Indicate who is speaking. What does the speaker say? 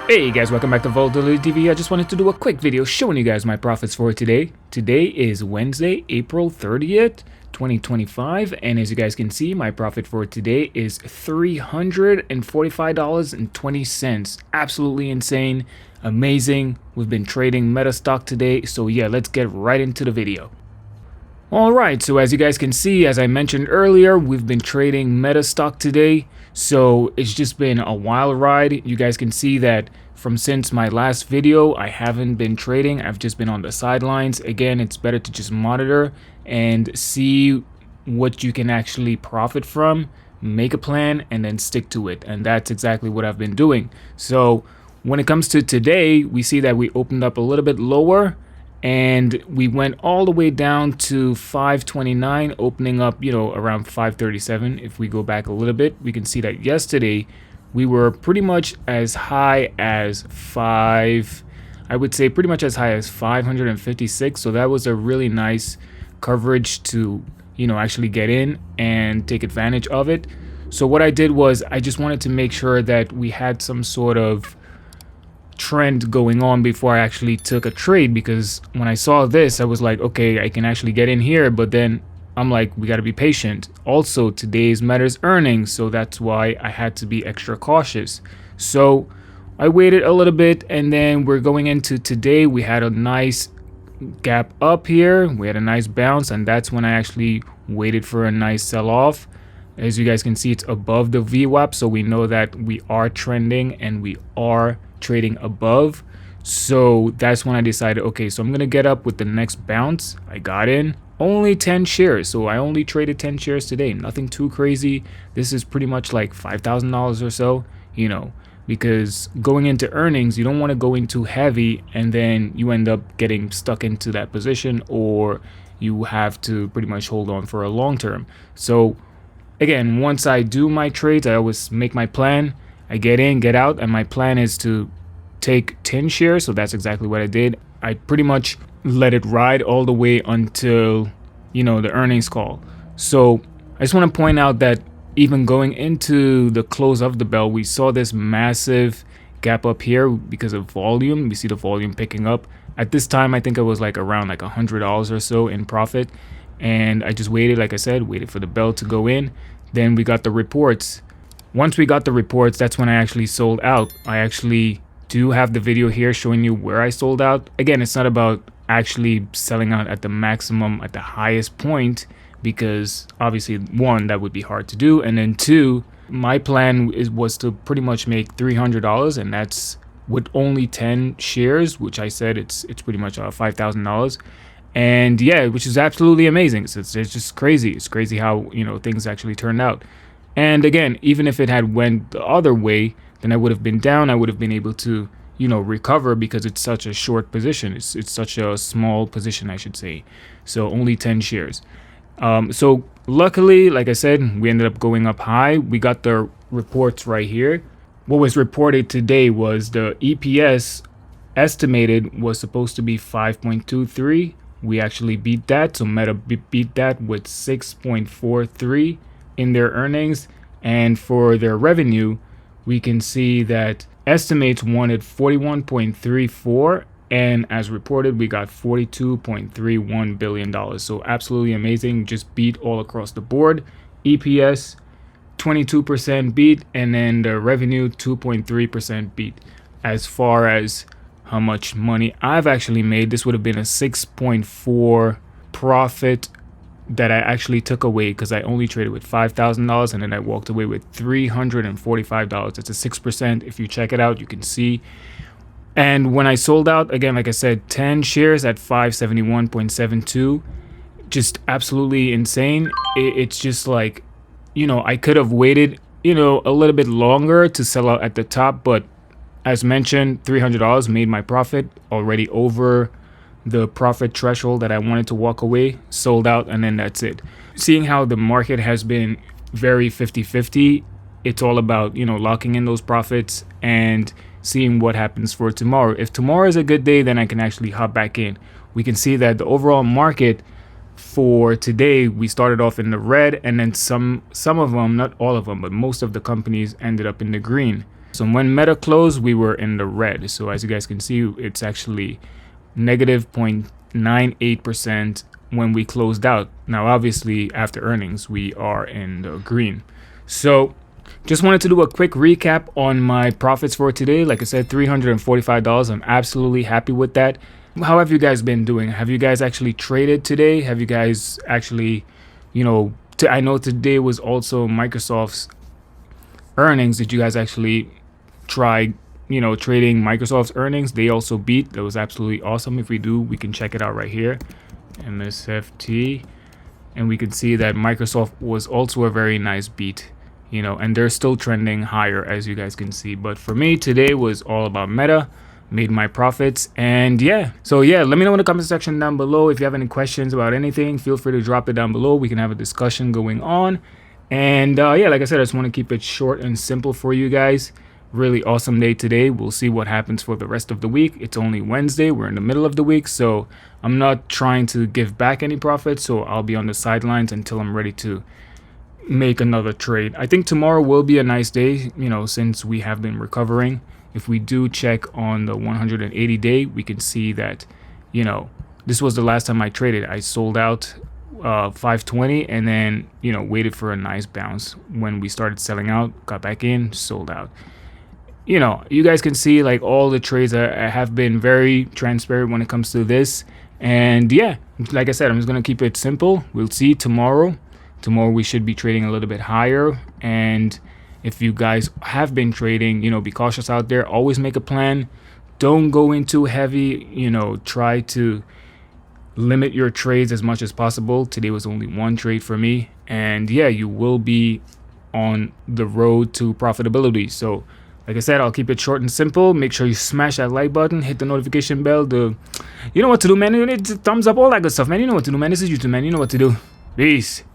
Speaker 1: Hey guys, welcome back to VolatilityTV. I just wanted to do a quick video showing you guys my profits for today. Today is Wednesday, April 30th, 2025, and as you guys can see, my profit for today is $345.20. Absolutely insane, amazing. We've been trading meta stock today, so yeah, let's get right into the video. Alright, so as you guys can see, as I mentioned earlier, we've been trading meta stock today. So it's just been a wild ride. You guys can see that from since my last video, I haven't been trading. I've just been on the sidelines. Again, it's better to just monitor and see what you can actually profit from, make a plan, and then stick to it. And that's exactly what I've been doing. So when it comes to today, we see that we opened up a little bit lower and we went all the way down to 529, opening up, around 537. If we go back a little bit, we can see that yesterday we were pretty much as high as pretty much as high as 556. So that was a really nice coverage to, actually get in and take advantage of it. So what I did was I just wanted to make sure that we had some sort of trend going on before I actually took a trade, because when I saw this I was like, okay, I can actually get in here, but then I'm like, we got to be patient. Also, today's Meta's earnings, so that's why I had to be extra cautious. So I waited a little bit, and then we're going into today. We had a nice gap up here, we had a nice bounce, and that's when I actually waited for a nice sell-off. As you guys can see, it's above the VWAP, so we know that we are trending and we are trading above. So that's when I decided, okay, so I'm gonna get up with the next bounce. I got in only 10 shares, so I only traded 10 shares today, nothing too crazy. This is pretty much like $5,000 or so, because going into earnings, you don't want to go in too heavy and then you end up getting stuck into that position, or you have to pretty much hold on for a long term. So again, once I do my trades, I always make my plan. I get in, get out, and my plan is to take 10 shares. So that's exactly what I did. I pretty much let it ride all the way until, the earnings call. So I just want to point out that even going into the close of the bell, we saw this massive gap up here because of volume. We see the volume picking up. At this time, I think I was like around like $100 or so in profit. And I just waited, like I said, waited for the bell to go in. Then we got the reports. Once we got the reports, that's when I actually sold out. I actually do have the video here showing you where I sold out. Again, it's not about actually selling out at the maximum, at the highest point, because obviously, one, that would be hard to do. And then two, my plan was to pretty much make $300, and that's with only 10 shares, which I said it's pretty much $5,000. And yeah, which is absolutely amazing. So it's just crazy. It's crazy how, things actually turned out. And again, even if it had went the other way, then I would have been down. I would have been able to, recover, because it's such a short position. It's such a small position, I should say. So only 10 shares. So luckily, like I said, we ended up going up high. We got the reports right here. What was reported today was the EPS estimated was supposed to be 5.23. We actually beat that. So Meta beat that with 6.43 in their earnings. And for their revenue, we can see that estimates wanted 41.34, and as reported, we got $42.31 billion. So absolutely amazing, just beat all across the board. EPS 22% beat, and then the revenue 2.3% beat. As far as how much money I've actually made, this would have been a 6.4 profit that I actually took away, because I only traded with $5,000, and then I walked away with $345. It's a 6%. If you check it out, you can see. And when I sold out, again, like I said, 10 shares at 571.72, just absolutely insane. It's just like, I could have waited, a little bit longer to sell out at the top, but as mentioned, $300 made my profit already over the profit threshold that I wanted to walk away, sold out, and then that's it. Seeing how the market has been very 50-50, it's all about, locking in those profits and seeing what happens for tomorrow. If tomorrow is a good day, then I can actually hop back in. We can see that the overall market for today, we started off in the red, and then some of them, not all of them, but most of the companies ended up in the green. So when Meta closed, we were in the red. So as you guys can see, it's actually negative 0.98% when we closed out. Now, obviously, after earnings, we are in the green. So just wanted to do a quick recap on my profits for today. Like I said, $345. I'm absolutely happy with that. How have you guys been doing? Have you guys actually traded today? Have you guys actually, I know today was also Microsoft's earnings. Did you guys actually try, trading Microsoft's earnings? They also beat. That was absolutely awesome. If we do, we can check it out right here. MSFT. And we can see that Microsoft was also a very nice beat. And they're still trending higher, as you guys can see. But for me, today was all about Meta. Made my profits, and so let me know in the comment section down below if you have any questions about anything. Feel free to drop it down below. We can have a discussion going on. And like I said, I just want to keep it short and simple for you guys. Really awesome day today. We'll see what happens for the rest of the week. It's only Wednesday. We're in the middle of the week, so I'm not trying to give back any profits, so I'll be on the sidelines until I'm ready to make another trade. I think tomorrow will be a nice day, since we have been recovering. If we do check on the 180 day, we can see that, this was the last time I traded. I sold out 520 and then, waited for a nice bounce. When we started selling out, got back in, sold out. You guys can see like all the trades I have been very transparent when it comes to this. And like I said, I'm just going to keep it simple. We'll see tomorrow. Tomorrow we should be trading a little bit higher. And if you guys have been trading, be cautious out there. Always make a plan. Don't go in too heavy. Try to limit your trades as much as possible. Today was only one trade for me. And you will be on the road to profitability. So like I said, I'll keep it short and simple. Make sure you smash that like button, hit the notification bell. You know what to do, man. You need thumbs up, all that good stuff, man. You know what to do, man. This is YouTube, man. You know what to do. Peace.